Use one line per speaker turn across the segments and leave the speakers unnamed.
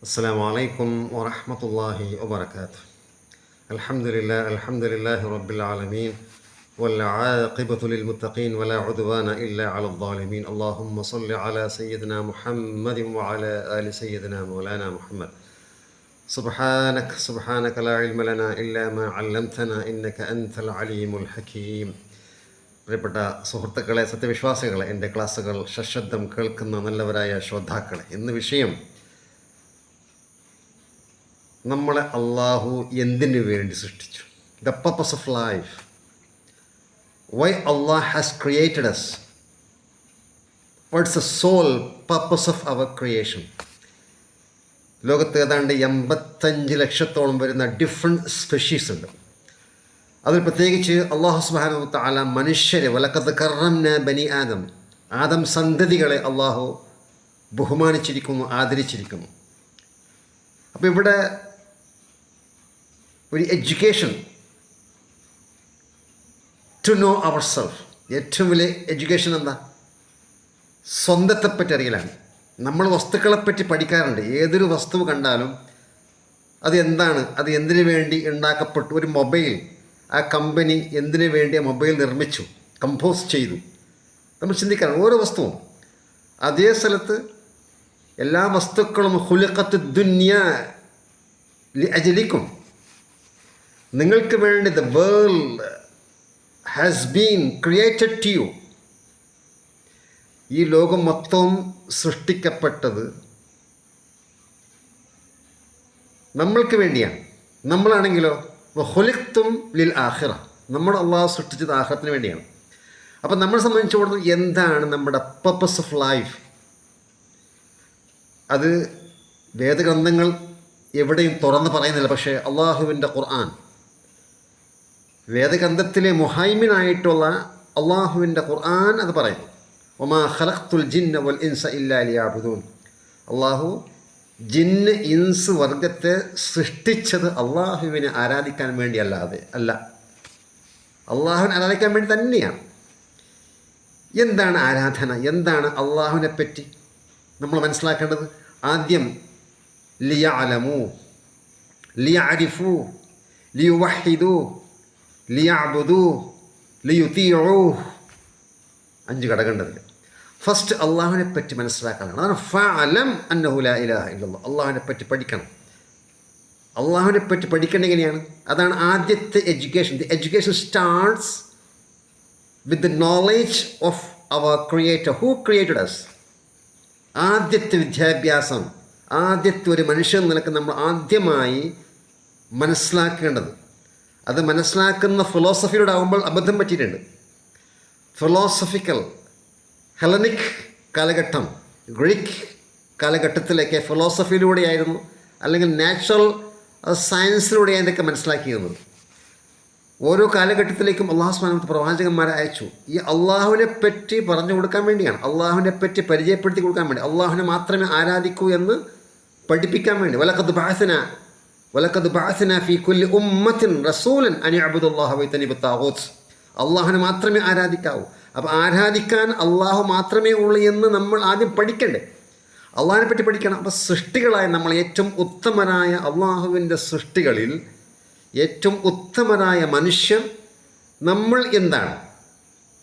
السلام عليكم ورحمة الله وبركاته. الحمد لله رب العالمين والعاقبة للمتقين ولا عدوان إلا على الظالمين. اللهم صل على سيدنا محمد وعلى آل سيدنا مولانا محمد. سبحانك لا علم لنا إلا ما علمتنا إنك أنت العليم الحكيم. പ്രിയപ്പെട്ട സുഹൃത്തുക്കളെ, സത്യവിശ്വാസികളെ, എൻ്റെ ക്ലാസ്സുകൾ സശബ്ദം കേൾക്കുന്ന നല്ലവരായ ശ്രോതാക്കളെ, ഇന്ന് വിഷയം നമ്മളെ അള്ളാഹു എന്തിനു വേണ്ടി സൃഷ്ടിച്ചു. The purpose of life. Why Allah has created us. What's the sole purpose of our creation. ലോകത്ത് ഏതാണ്ട് 85 ലക്ഷത്തോളം വരുന്ന ഡിഫറെൻറ്റ് സ്പെഷീസ് ഉണ്ട്. അതിൽ പ്രത്യേകിച്ച് അള്ളാഹു സുബ്ഹാനഹു വ തആല മനുഷ്യരെ വലഖദ് കറംനാ ബനി ആദം സന്തതികളെ അള്ളാഹു ബഹുമാനിച്ചിരിക്കുന്നു, ആദരിച്ചിരിക്കുന്നു. അപ്പോൾ ഇവിടെ ഒരു education to know our self. ഏറ്റവും വലിയ എഡ്യൂക്കേഷൻ എന്താ? സ്വന്തത്തെപ്പറ്റി അറിയലാണ്. നമ്മൾ വസ്തുക്കളെപ്പറ്റി പഠിക്കാറുണ്ട്. ഏതൊരു വസ്തു കണ്ടാലും അത് എന്താണ്, അത് എന്തിനു വേണ്ടി ഉണ്ടാക്കപ്പെട്ടു. ഒരു മൊബൈൽ, ആ കമ്പനി എന്തിനു വേണ്ടി ആ മൊബൈൽ നിർമ്മിച്ചു, കമ്പോസ് ചെയ്തു, നമ്മൾ ചിന്തിക്കണം. ഓരോ വസ്തുവും അതേ സ്ഥലത്ത് എല്ലാ വസ്തുക്കളും ഖുലിഖത്ത് ദുനിയ ലി അജ്ലിക്കും, നിങ്ങൾക്ക് വേണ്ടി the world has been created to you. ഈ ലോകം മൊത്തം സൃഷ്ടിക്കപ്പെട്ടത് നമ്മൾക്ക് വേണ്ടിയാണ്. നമ്മളാണെങ്കിലോ ഖുലിഖ്തും ലിൽ ആഖിറ, നമ്മൾ അള്ളാഹു സൃഷ്ടിച്ചത് ആഖിറത്തിന് വേണ്ടിയാണ്. അപ്പം നമ്മളെ സംബന്ധിച്ചിടത്തോളം എന്താണ് നമ്മുടെ പർപ്പസ് ഓഫ് ലൈഫ്? അത് വേദഗ്രന്ഥങ്ങൾ എവിടെയും തുറന്ന് പറയുന്നില്ല. പക്ഷേ അള്ളാഹുവിൻ്റെ ഖുർആൻ, വേദഗ്രന്ഥത്തിലെ മുഹൈമിനായിട്ടുള്ള അള്ളാഹുവിൻ്റെ ഖുർആൻ അത് പറയുന്നു. വമാ ഖലഖ്തുൽ ജിന്ന വൽ ഇൻസ ഇല്ലാ ലിയഅ്ബുദൂൻ. അള്ളാഹു ജിന്ന് ഇൻസ് വർഗത്തെ സൃഷ്ടിച്ചത് അള്ളാഹുവിനെ ആരാധിക്കാൻ വേണ്ടി അല്ല, അള്ളാഹുവിനെ ആരാധിക്കാൻ വേണ്ടി തന്നെയാണ്. എന്താണ് ആരാധന? എന്താണ് അള്ളാഹുവിനെ പറ്റി നമ്മൾ മനസ്സിലാക്കേണ്ടത്? ആദ്യം ലിയഅലമു, ലിയഅരിഫു, ലിയുവഹിദു, ലിയഅബുദു, ലിയുതീഉ. 5 ഘടകമുണ്ട്. ഫസ്റ്റ് അള്ളാഹുവിനെ പറ്റി മനസ്സിലാക്കാനാണ്. അതാണ് ഫഅലം അന്നഹു ലാ ഇലാഹ ഇല്ലല്ലാഹ്. അള്ളാഹുവിനെ പറ്റി പഠിക്കണം. അള്ളാഹുവിനെ പറ്റി പഠിക്കേണ്ടത് എങ്ങനെയാണ്? അതാണ് ആദ്യത്തെ education. The education starts with the knowledge of our creator, who created us. ആദ്യത്തെ വിദ്യാഭ്യാസം, ആദ്യത്തെ ഒരു മനുഷ്യൻ നിലക്ക് നമ്മൾ ആദ്യമായി മനസ്സിലാക്കേണ്ടത്, അത് മനസ്സിലാക്കുന്ന ഫിലോസഫിയിലൂടെ ആകുമ്പോൾ അബദ്ധം പറ്റിയിട്ടുണ്ട്. ഫിലോസഫിക്കൽ ഹെലനിക് കാലഘട്ടം, ഗ്രീക്ക് കാലഘട്ടത്തിലേക്ക് ഫിലോസഫിയിലൂടെയായിരുന്നു, അല്ലെങ്കിൽ നാച്ചുറൽ സയൻസിലൂടെയാണ് ഇതൊക്കെ മനസ്സിലാക്കിയിരുന്നത്. ഓരോ കാലഘട്ടത്തിലേക്കും അള്ളാഹു സുബ്ഹാനഹു വ തആല പ്രവാചകന്മാരെ അയച്ചു. ഈ അള്ളാഹുവിനെ പറ്റി പറഞ്ഞു കൊടുക്കാൻ വേണ്ടിയാണ്, അള്ളാഹുവിനെ പറ്റി പരിചയപ്പെടുത്തി കൊടുക്കാൻ വേണ്ടി, അള്ളാഹുവിനെ മാത്രമേ ആരാധിക്കൂ എന്ന് പഠിപ്പിക്കാൻ വേണ്ടി. വലഖദ് ബഅസ്നാ ഫീ കുല്ലി ഉമ്മത്തിൻ റസൂലൻ അൻ യഅ്ബുദുല്ലാഹ വയജ്തനിബുത് താഗൂത്ത്. അള്ളാഹുവിനെ മാത്രമേ ആരാധിക്കാവൂ. അപ്പോൾ ആരാധിക്കാൻ അള്ളാഹു മാത്രമേ ഉള്ളൂ എന്ന് നമ്മൾ ആദ്യം പഠിക്കണ്ടേ? അള്ളാഹിനെ പറ്റി പഠിക്കണം. അപ്പോൾ സൃഷ്ടികളായ നമ്മൾ, ഏറ്റവും ഉത്തമരായ അള്ളാഹുവിൻ്റെ സൃഷ്ടികളിൽ ഏറ്റവും ഉത്തമരായ മനുഷ്യർ നമ്മൾ എന്താണ്,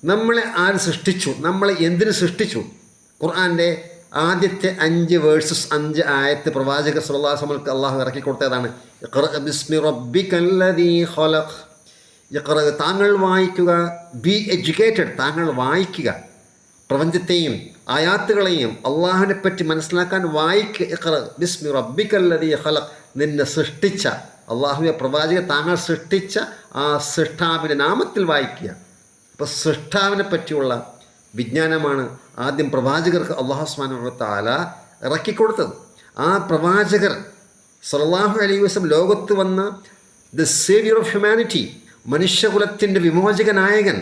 നമ്മളെ ആര് സൃഷ്ടിച്ചു, നമ്മളെ എന്തിനു സൃഷ്ടിച്ചു? ഖുർആൻ്റെ ആദ്യത്തെ 5 വേഴ്സസ് 5 ആയത്ത് പ്രവാചകർ സ്വല്ലല്ലാഹു അലൈഹി വസല്ലം അള്ളാഹു ഇറക്കി കൊടുത്തതാണ്. ഇഖ്റ ബിസ്മി റബ്ബിക്കല്ലദീ ഖലഖ്. ഇഖ്റ, താങ്കൾ വായിക്കുക. ബി എഡ്യൂക്കേറ്റഡ്, താങ്കൾ വായിക്കുക. പ്രപഞ്ചത്തെയും ആയാത്തുകളെയും അള്ളാഹുവിനെ പറ്റി മനസ്സിലാക്കാൻ വായിക്കുക. ഇഖ്റ ബിസ്മി റബ്ബിക്കല്ലദീ ഖലഖ്. നിന്നെ സൃഷ്ടിച്ച അള്ളാഹുവിനെ പ്രവാചകൻ താങ്കൾ സൃഷ്ടിച്ച ആ സൃഷ്ടാവിൻ്റെ നാമത്തിൽ വായിക്കുക. അപ്പോൾ സൃഷ്ടാവിനെ പറ്റിയുള്ള വിജ്ഞാനമാണ് ആദ്യം പ്രവാചകർക്ക് അള്ളാഹു സുബ്ഹാനഹു വ തആല ഇറക്കിക്കൊടുത്തത്. ആ പ്രവാചകർ സല്ലല്ലാഹു അലൈഹി വസല്ലം ലോകത്ത് വന്ന ദ സേവിയർ ഓഫ് ഹ്യൂമാനിറ്റി, മനുഷ്യകുലത്തിൻ്റെ വിമോചകനായകൻ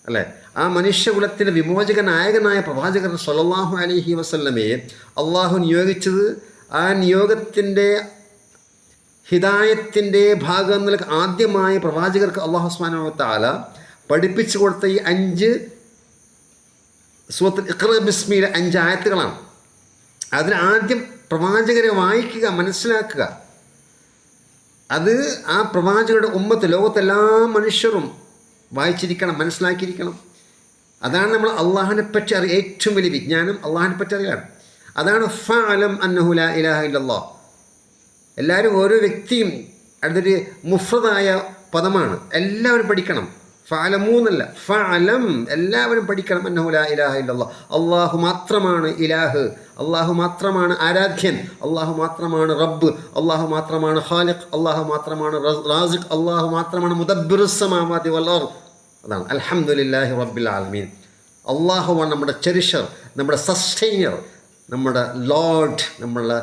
അല്ലേ? ആ മനുഷ്യകുലത്തിൻ്റെ വിമോചകനായകനായ പ്രവാചകർ സല്ലല്ലാഹു അലൈഹി വസല്ലമയെ അള്ളാഹു നിയോഗിച്ചത്, ആ നിയോഗത്തിൻ്റെ ഹിദായത്തിൻ്റെ ഭാഗം നിലക്ക് ആദ്യമായി പ്രവാചകർക്ക് അള്ളാഹു സുബ്ഹാനഹു വ തആല പഠിപ്പിച്ചു കൊടുത്ത ഈ 5 സൂറത്തുൽ ഇഖ്റ ബിസ്മിയിലെ 5 ആയത്തുകളാണ്. അതിന് ആദ്യം പ്രവാചകരെ വായിക്കുക, മനസ്സിലാക്കുക. അത് ആ പ്രവാചകരുടെ ഉമ്മത്ത്, ലോകത്തെല്ലാ മനുഷ്യരും വായിച്ചിരിക്കണം, മനസ്സിലാക്കിയിരിക്കണം. അതാണ് നമ്മൾ അള്ളാഹുവിനെ പറ്റി ഏറ്റവും വലിയ വിജ്ഞാനം അള്ളാഹുവിനെ പറ്റി അറിയാൻ. അതാണ് ഫഅലം അന്നഹു ലാ ഇലാഹ ഇല്ലല്ലാഹ്. എല്ലാവരും ഓരോ വ്യക്തിയും അതൊരു മുഫ്രദായ പദമാണ്, എല്ലാവരും പഠിക്കണം. ഫഅലമൂന്നല്ല, ഫഅലം, എല്ലാവരും പഠിക്കണം. അന്നഹു ലാ ഇലാഹ ഇല്ലല്ലാഹ്, അള്ളാഹു മാത്രമാണ് ഇലാഹ്, അള്ളാഹു മാത്രമാണ് ആരാധ്യൻ, അള്ളാഹു മാത്രമാണ് റബ്ബ്, അള്ളാഹു മാത്രമാണ് ഖാലിഖ്, അള്ളാഹു മാത്രമാണ് റാസിഖ്, അള്ളാഹു മാത്രമാണ് മുദബ്ബിറുസ് സമാവാതി വൽ അർദ്. അതാണ് അൽഹംദുലില്ലാഹി റബ്ബിൽ ആലമീൻ. അള്ളാഹുവാണ് നമ്മുടെ ചെറിഷർ, നമ്മുടെ സസ്റ്റൈനർ, നമ്മുടെ ലോർഡ്, നമ്മളെ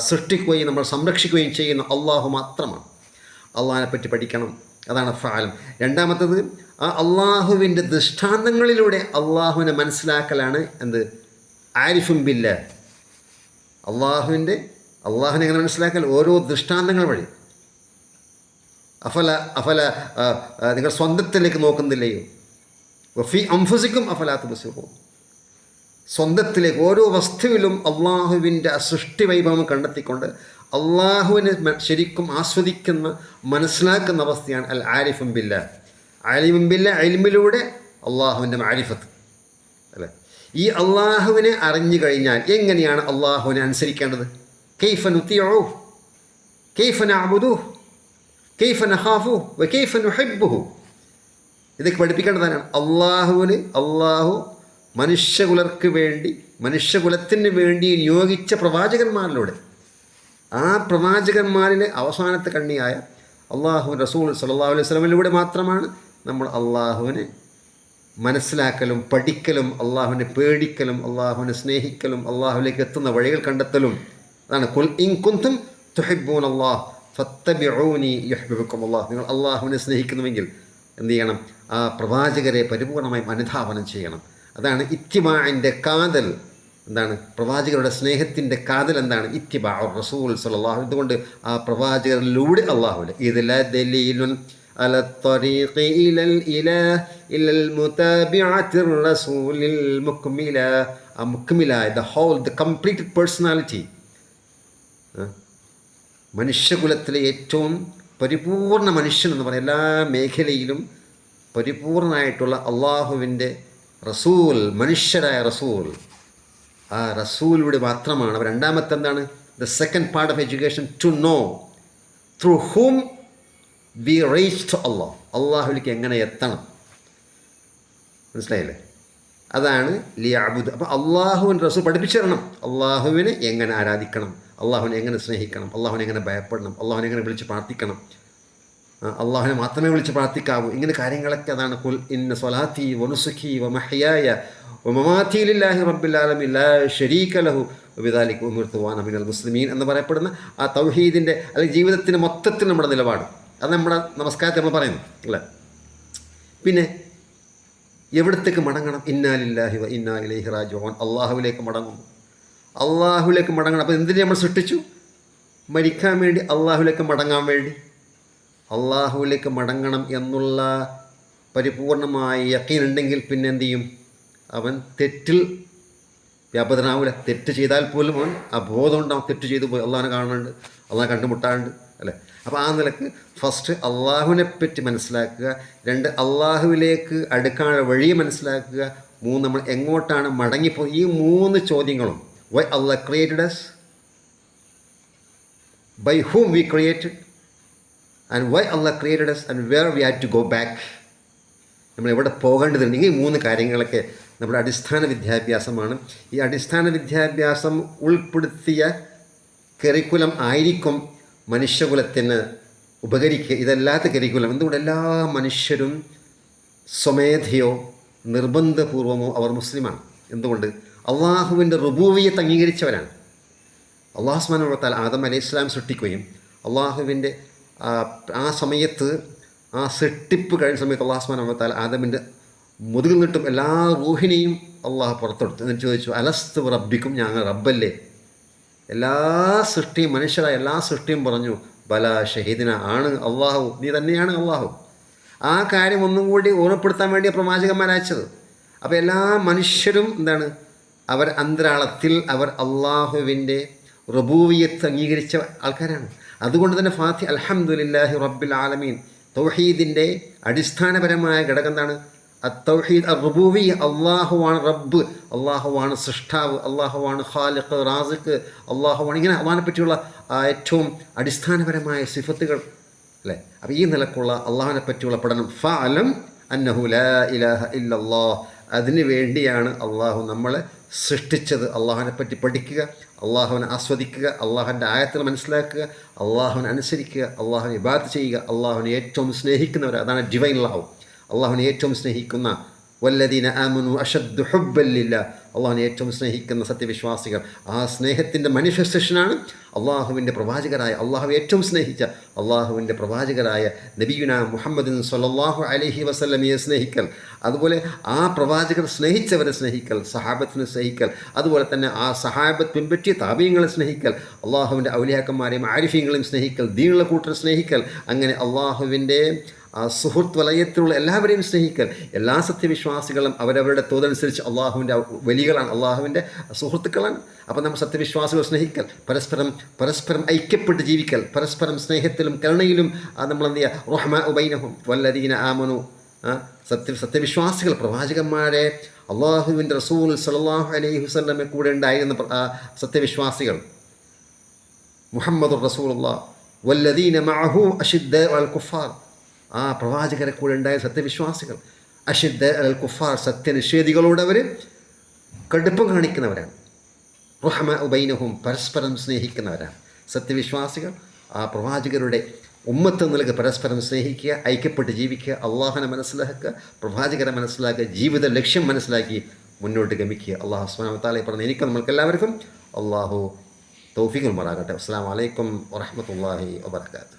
സൃഷ്ടിക്കുകയും നമ്മൾ സംരക്ഷിക്കുകയും ചെയ്യുന്ന അള്ളാഹു മാത്രമാണ്. അള്ളാഹിനെ പറ്റി പഠിക്കണം. അതാണ് ഫഅലം. രണ്ടാമത്തത്, ആ അള്ളാഹുവിൻ്റെ ദൃഷ്ടാന്തങ്ങളിലൂടെ അള്ളാഹുവിനെ മനസ്സിലാക്കലാണ് എന്ത്? ആരിഫും ബില്ലാഹ്. അള്ളാഹുവിനെ എങ്ങനെ മനസ്സിലാക്കൽ? ഓരോ ദൃഷ്ടാന്തങ്ങൾ വഴി. നിങ്ങൾ സ്വന്തത്തിലേക്ക് നോക്കുന്നില്ലയോ? വഫി അംഫുസിക്കും അഫലാ തുബ്സിറൂൻ. സ്വന്തത്തിലേക്ക്, ഓരോ വസ്തുവിലും അള്ളാഹുവിൻ്റെ സൃഷ്ടി വൈഭവം കണ്ടെത്തിക്കൊണ്ട് അള്ളാഹുവിനെ ശരിക്കും ആസ്വദിക്കുന്ന, മനസ്സിലാക്കുന്ന അവസ്ഥയാണ് അൽ ആരിഫും ബില്ലാഹ്. ആലിമും ബില്ലാഹ്, ഇൽമിലൂടെ അള്ളാഹുവിൻ്റെ മാരിഫത്ത് അല്ലേ. ഈ അള്ളാഹുവിനെ അറിഞ്ഞു കഴിഞ്ഞാൽ എങ്ങനെയാണ് അള്ളാഹുവിനെ അനുസരിക്കേണ്ടത്? കൈഫ നുതിഉഹു, കൈഫ നഅബുദുഹു, കൈഫ നഖാഫുഹു വ കൈഫ നുഹിബ്ബുഹു. ഇതൊക്കെ പഠിപ്പിക്കേണ്ടതാണ്. അള്ളാഹു മനുഷ്യകുലത്തിന് വേണ്ടി നിയോഗിച്ച പ്രവാചകന്മാരിലൂടെ, ആ പ്രവാചകന്മാരിലെ അവസാനത്തെ കണ്ണിയായ അള്ളാഹു റസൂൽ സല്ലല്ലാഹു അലൈഹി വസല്ലമയിലൂടെ മാത്രമാണ് നമ്മൾ അള്ളാഹുവിനെ മനസ്സിലാക്കലും പഠിക്കലും അള്ളാഹുവിനെ പേടിക്കലും അള്ളാഹുവിനെ സ്നേഹിക്കലും അള്ളാഹുവിലേക്ക് എത്തുന്ന വഴികൾ കണ്ടെത്തലും. അതാണ് ഖുൽ ഇൻ കുൻതും തുഹിബ്ബൂനല്ലാഹ് ഫത്തബിഊനി യുഹ്ബിബുക്കുമുല്ലാഹ്. നിങ്ങൾ അള്ളാഹുവിനെ സ്നേഹിക്കുന്നുവെങ്കിൽ എന്ത് ചെയ്യണം? ആ പ്രവാചകരെ പരിപൂർണമായും അനുധാവനം ചെയ്യണം. അതാണ് ഇത്തിബാഇൻ്റെ കാതൽ. എന്താണ്? പ്രവാചകരുടെ സ്നേഹത്തിൻ്റെ കാതൽ എന്താണ്? ഇത്തിബാഉ റസൂൽ സല്ലല്ലാഹു. അതുകൊണ്ട് ആ പ്രവാചകരിലൂടെ അള്ളാഹുവിനെ ഇത് ലദലീലുൻ അല ത്വരീഖി ഇലൽ ഇലാഹ് ഇലൽ മുതാബിഅത്തിർ റസൂലിൽ മുക്മില. ആ മുക്മിലായ ദ കംപ്ലീറ്റഡ് പേഴ്സണാലിറ്റി, മനുഷ്യകുലത്തിലെ ഏറ്റവും പരിപൂർണ മനുഷ്യൻ എന്ന് പറയുന്ന എല്ലാ മേഖലയിലും പരിപൂർണമായിട്ടുള്ള അള്ളാഹുവിൻ്റെ റസൂൽ, മനുഷ്യരായ റസൂൽ, ആ റസൂലിലൂടെ മാത്രമാണ്. അപ്പോൾ രണ്ടാമത്തെ എന്താണ്? The second part of education, to know through whom we reach to Allah. അള്ളാഹുവിലേക്ക് എങ്ങനെ എത്തണം, മനസ്സിലായില്ലേ? അതാണ് ലിയഅബുദ്. അപ്പോൾ അള്ളാഹുവിൻ്റെ റസൂൽ പഠിപ്പിച്ചു തരണം. അള്ളാഹുവിനെ എങ്ങനെ ആരാധിക്കണം, അള്ളാഹുവിനെ എങ്ങനെ സ്നേഹിക്കണം, അള്ളാഹുവിനെ എങ്ങനെ ഭയപ്പെടണം, അള്ളാഹുവിനെ എങ്ങനെ വിളിച്ച് പ്രാർത്ഥിക്കണം, അള്ളാഹുവിനെ മാത്രമേ വിളിച്ച് പ്രാർത്ഥിക്കാവൂ, ഇങ്ങനെ കാര്യങ്ങളൊക്കെ. അതാണ് ഖുൽ ഇന്ന സ്വലാത്തി വനുസുഖി വമഹ്യായ വമമാതി ലില്ലാഹി റബ്ബിൽ ആലമീൻ ലാ ശരീക ലഹു വബിദാലിക ഉമിർതു വഅന മിനൽ മുസ്ലിമീൻ എന്ന് പറയപ്പെടുന്ന ആ തൗഹീദിൻ്റെ അല്ലെങ്കിൽ ജീവിതത്തിൻ്റെ മൊത്തത്തിൽ നമ്മുടെ നിലപാട്, അത് നമ്മുടെ നമസ്കാരത്തിൽ നമ്മൾ പറയുന്നു അല്ലേ. പിന്നെ എവിടത്തേക്ക് മടങ്ങണം? ഇന്നാ ലില്ലാഹി വ ഇന്നാ ഇലൈഹി റാജിഊൻ. അള്ളാഹുവിലേക്ക് മടങ്ങുന്നു, അള്ളാഹുവിലേക്ക് മടങ്ങണം. അപ്പോൾ എന്തിനു നമ്മൾ സൃഷ്ടിച്ചു? മരിക്കാൻ വേണ്ടി, അള്ളാഹുവിലേക്ക് മടങ്ങാൻ വേണ്ടി. അള്ളാഹുവിലേക്ക് മടങ്ങണം എന്നുള്ള പരിപൂർണമായ യഖീൻ ഉണ്ടെങ്കിൽ പിന്നെ എന്തു ചെയ്യും? അവൻ തെറ്റിൽ വ്യാപൃതനാവില്ല. തെറ്റ് ചെയ്താൽ പോലും അവൻ ആ ബോധം ഉണ്ടാവും, തെറ്റ് ചെയ്തു പോയി, അള്ളാഹിനെ കാണുന്നുണ്ട്, അള്ളാഹെ കണ്ടുമുട്ടാറുണ്ട് അല്ലേ. അപ്പോൾ ആ നിലക്ക് ഫസ്റ്റ് അള്ളാഹുവിനെ പറ്റി മനസ്സിലാക്കുക, രണ്ട് അള്ളാഹുവിലേക്ക് അടുക്കാനുള്ള വഴിയെ മനസ്സിലാക്കുക, മൂന്ന് നമ്മൾ എങ്ങോട്ടാണ് മടങ്ങിപ്പോയി. ഈ മൂന്ന് ചോദ്യങ്ങളും, why Allah created us, by whom we created, and why Allah created us, and where we had to go back, നമ്മൾ എവിടെ പോകേണ്ടതുണ്ടെങ്കിൽ ഈ മൂന്ന് കാര്യങ്ങളൊക്കെ നമ്മുടെ അടിസ്ഥാന വിദ്യാഭ്യാസമാണ്. ഈ അടിസ്ഥാന വിദ്യാഭ്യാസം ഉൾപ്പെടുത്തിയ കരിക്കുലം ആയിരിക്കും മനുഷ്യകുലത്തിന് ഉപകരിക്കുക. ഇതല്ലാത്ത കരിക്കുലം, എന്തുകൊണ്ട് എല്ലാ മനുഷ്യരും സ്വമേധയോ നിർബന്ധപൂർവമോ അവർ മുസ്ലിമാണ്. എന്തുകൊണ്ട്? അള്ളാഹുവിൻ്റെ റുബൂവിയത്ത് അംഗീകരിച്ചവരാണ്. അള്ളാഹു സുബ്ഹാനഹു വ തആല ആദം അലൈഹി ഇസ്ലാം സൃഷ്ടിക്കുകയും അള്ളാഹുവിൻ്റെ ആ സമയത്ത്, ആ സൃഷ്ടിപ്പ് കഴിഞ്ഞ സമയത്ത് അള്ളാഹു സുബ്ഹാനഹു വ തആല ആദമിൻ്റെ മുതുകിൽ നിന്നിട്ടും എല്ലാ റൂഹിനെയും അള്ളാഹു പുറത്തെടുത്തു. എന്നിട്ട് ചോദിച്ചു, അലസ്തു റബ്ബിക്കും, ഞങ്ങൾ റബ്ബല്ലേ? എല്ലാ സൃഷ്ടിയും, മനുഷ്യരായ എല്ലാ സൃഷ്ടിയും പറഞ്ഞു, ബല ഷഹീദിന, ആണ് അള്ളാഹു, നീ തന്നെയാണ് അള്ളാഹു. ആ കാര്യം ഒന്നും കൂടി ഓർമ്മപ്പെടുത്താൻ വേണ്ടിയാണ് പ്രവാചകന്മാരയച്ചത്. അപ്പോൾ എല്ലാ മനുഷ്യരും എന്താണ്? അവർ അന്തരാളത്തിൽ അവർ അള്ളാഹുവിൻ്റെ റബൂവിയത്ത് അംഗീകരിച്ച ആൾക്കാരാണ്. അതുകൊണ്ട് തന്നെ ഫാത്തിഹ അൽഹംദുലില്ലാഹി റബ്ബിൽ ആലമീൻ, തൗഹീദിൻ്റെ അടിസ്ഥാനപരമായ ഘടകം എന്താണ്? തൗഹീദ് റുബൂവിയ്യ, അള്ളാഹുവാണ് റബ്ബ്, അള്ളാഹുവാണ് സൃഷ്ടാവ്, അള്ളാഹുവാണ് ഖാലിഖ് റാസിഖ്, അള്ളാഹുവാണ്, ഇങ്ങനെ അള്ളാഹിനെ പറ്റിയുള്ള ഏറ്റവും അടിസ്ഥാനപരമായ സിഫത്തുകൾ അല്ലേ. അപ്പോൾ ഈ നിലക്കുള്ള അള്ളാഹിനെ പറ്റിയുള്ള പഠനം, ഫഅലം അന്നഹു ലാ ഇലാഹ ഇല്ലല്ലാഹ്, അതിനു വേണ്ടിയാണ് അള്ളാഹു നമ്മളെ സൃഷ്ടിച്ചത്. അള്ളാഹുവിനെ പറ്റി പഠിക്കുക, അള്ളാഹുവിനെ ആസ്വദിക്കുക, അള്ളാഹുവിൻ്റെ ആയത്തുകൾ മനസ്സിലാക്കുക, അള്ളാഹുവിനെ അനുസരിക്കുക, അള്ളാഹുവിനെ ഇബാദത്ത് ചെയ്യുക, അള്ളാഹുവിനെ ഏറ്റവും സ്നേഹിക്കുന്നവർ, അതാണ് ഡിവൈൻ ലവ്. അള്ളാഹുവിനെ ഏറ്റവും സ്നേഹിക്കുന്ന വല്ലദീന ആമനു അഷദ്ദു ഹുബ്ബൻ ലില്ലാഹ്, അള്ളാഹുവിനെ ഏറ്റവും സ്നേഹിക്കുന്ന സത്യവിശ്വാസികൾ. ആ സ്നേഹത്തിൻ്റെ മാനിഫെസ്റ്റേഷനാണ് അള്ളാഹുവിൻ്റെ പ്രവാചകരായ, അള്ളാഹു ഏറ്റവും സ്നേഹിച്ച അള്ളാഹുവിൻ്റെ പ്രവാചകരായ നബിയുന മുഹമ്മദ് സ്വല്ലല്ലാഹു അലൈഹി വസല്ലമയെ സ്നേഹിക്കൽ, അതുപോലെ ആ പ്രവാചകർ സ്നേഹിച്ചവരെ സ്നേഹിക്കൽ, സഹാബത്തിനെ സ്നേഹിക്കൽ, അതുപോലെ തന്നെ ആ സഹാബത്ത് പിൻപറ്റിയ താബീങ്ങളെ സ്നേഹിക്കൽ, അള്ളാഹുവിൻ്റെ ഔലിയാക്കന്മാരെയും ആരിഫീങ്ങളെയും സ്നേഹിക്കൽ, ദീനുള്ള കൂട്ടരെ സ്നേഹിക്കൽ, അങ്ങനെ അള്ളാഹുവിൻ്റെ സുഹൃത്ത് വലയത്തിലുള്ള എല്ലാവരെയും സ്നേഹിക്കൽ. എല്ലാ സത്യവിശ്വാസികളും അവരവരുടെ തോതനുസരിച്ച് അള്ളാഹുവിൻ്റെ വലികളാണ്, അള്ളാഹുവിൻ്റെ സുഹൃത്തുക്കളാണ്. അപ്പോൾ നമ്മൾ സത്യവിശ്വാസികൾ സ്നേഹിക്കൽ, പരസ്പരം ഐക്യപ്പെട്ട് ജീവിക്കൽ, പരസ്പരം സ്നേഹത്തിലും കരുണയിലും നമ്മളെന്ത് ചെയ്യുക, റഹ്മ ഉബൈനഹും വല്ലദീന ആമനു, സത്യവിശ്വാസികൾ പ്രവാചകന്മാരെ, അള്ളാഹുവിൻ്റെ റസൂൽ സല്ലല്ലാഹു അലൈഹി വസല്ലമയെ കൂടെ ഉണ്ടായിരുന്ന സത്യവിശ്വാസികൾ, മുഹമ്മദുർ റസൂലുള്ളാഹ് വല്ലദീന മഅഹു അഷിദ്ദാഉ അലൽ കുഫാർ, ആ പ്രവാചകരെ കൂടെ ഉണ്ടായ സത്യവിശ്വാസികൾ, അഷിദ്ദാഉ അലൽ കുഫാർ, സത്യനിഷേധികളോട് അവർ കടുപ്പം കാണിക്കുന്നവരാണ്. റഹ്മഉ ബൈനഹും, പരസ്പരം സ്നേഹിക്കുന്നവരാണ് സത്യവിശ്വാസികൾ. ആ പ്രവാചകരുടെ ഉമ്മത്ത് നൽകി പരസ്പരം സ്നേഹിക്കുക, ഐക്യപ്പെട്ട് ജീവിക്കുക, അള്ളാഹുവിനെ മനസ്സിലാക്കുക, പ്രവാചകരെ മനസ്സിലാക്കുക, ജീവിത ലക്ഷ്യം മനസ്സിലാക്കി മുന്നോട്ട് ഗമിക്കുക. അള്ളാഹു സുബ്ഹാനഹു വ തആല പറഞ്ഞ് എനിക്ക് നമ്മൾക്കെല്ലാവർക്കും അള്ളാഹു തൗഫീഖ് നൽകുമാറാകട്ടെ. അസ്സലാമു അലൈക്കും വറഹ്മത്തുള്ളാഹി വബറകാതുഹു.